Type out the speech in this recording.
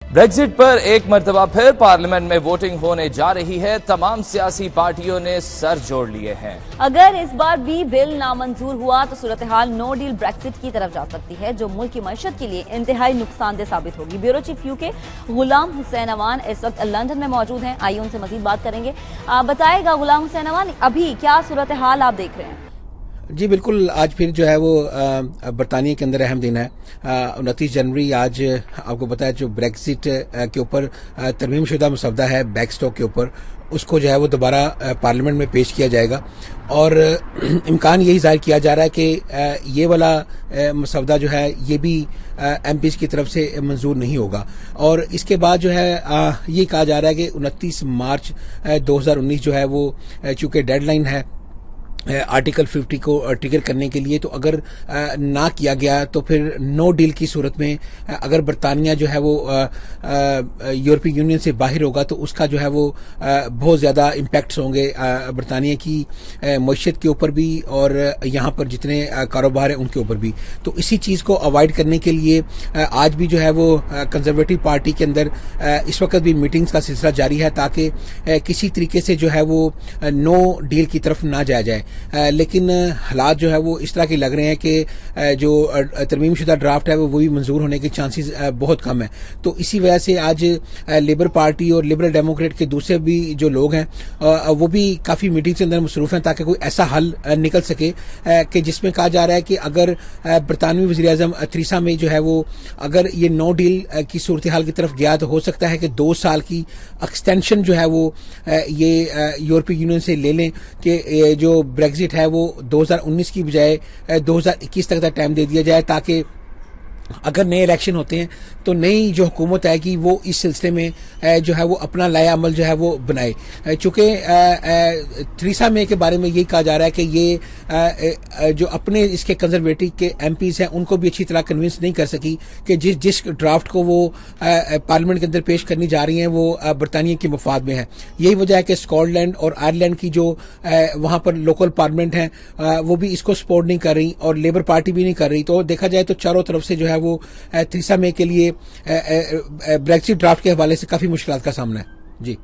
Brexit पर एक मरतबा फिर पार्लियामेंट में वोटिंग होने जा रही है। तमाम सियासी पार्टियों ने सर जोड़ लिए हैं। अगर इस बार भी बिल नामंजूर हुआ तो सूरत हाल नो डील ब्रेक्जिट की तरफ जा सकती है, जो मुल्क की मईशत के लिए इंतहाई नुकसानदेह साबित होगी। Bureau chief UK Ghulam Hussain Awan इस वक्त लंदन में मौजूद हैं। आइए उनसे मजीद बात करेंगे। बताएगा गुलाम हुसैन अवान, अभी क्या सूरत हाल आप देख रहे हैं? जी बिल्कुल, आज फिर जो है वो बरतानिया के अंदर अहम दिन है। 29 जनवरी आज आपको पता है जो ब्रेक्जिट के ऊपर तरमीम शुदा मसवदा है बैकस्टॉक के ऊपर, उसको जो है वो दोबारा पार्लियामेंट में पेश किया जाएगा और इम्कान यही जाहिर किया जा रहा है कि ये वाला मसवदा जो है ये भी एमपीज की तरफ से मंजूर नहीं होगा। और इसके बाद जो है ये कहा जा रहा है कि 29 मार्च 2019 जो है वो चूंकि डेडलाइन है आर्टिकल 50 को ट्रिगर करने के लिए, तो अगर ना किया गया तो फिर नो डील की सूरत में अगर बरतानिया जो है वो यूरोपीय यूनियन से बाहर होगा तो उसका जो है वो बहुत ज़्यादा इम्पैक्ट्स होंगे बरतानिया की मईशत के ऊपर भी और यहाँ पर जितने कारोबार हैं उनके ऊपर भी। तो इसी चीज़ को अवॉइड करने के लिए आज भी जो है वो कंजर्वेटिव पार्टी के अंदर इस वक्त भी मीटिंग्स का सिलसिला जारी है ताकि किसी तरीके से जो है वो नो डील की तरफ ना जाया जाए। लेकिन हालात जो है वो इस तरह के लग रहे हैं कि जो तरमीम शुदा ड्राफ्ट है वो भी मंजूर होने के चांसेस बहुत कम है। तो इसी वजह से आज लेबर पार्टी और लिबरल डेमोक्रेट के दूसरे भी जो लोग हैं वो भी काफ़ी मीटिंग के अंदर मसरूफ हैं ताकि कोई ऐसा हल निकल सके कि जिसमें कहा जा रहा है कि अगर बरतानवी वज़ीर-ए-आज़म थेरेसा मे जो है वो अगर ये नो डील की सूरत हाल की तरफ गया तो हो सकता है कि 2 साल की एक्सटेंशन जो है वो ये यूरोपीय यूनियन से ले लें कि जो ब्रेक्जिट है वो 2019 की बजाय 2021 तक का टाइम दे दिया जाए ताकि अगर नए इलेक्शन होते हैं तो नई जो हुकूमत आएगी वो इस सिलसिले में जो है वो अपना लाया अमल जो है वो बनाए। चूँकि थेरेसा मे के बारे में यही कहा जा रहा है कि ये जो अपने इसके कंजर्वेटिव के एमपीज हैं उनको भी अच्छी तरह कन्विंस नहीं कर सकी कि जिस ड्राफ्ट को वो पार्लियामेंट के अंदर पेश करनी जा रही हैं वो बरतानिया के मफाद में है। यही वजह है कि स्कॉटलैंड और आयरलैंड की जो वहाँ पर लोकल पार्लियामेंट हैं वो भी इसको सपोर्ट नहीं कर रही और लेबर पार्टी भी नहीं कर रही। तो देखा जाए तो चारों तरफ से जो है वो थेरेसा मे के लिए ब्रेक्जिट ड्राफ्ट के हवाले से काफी मुश्किलात का सामना है। जी।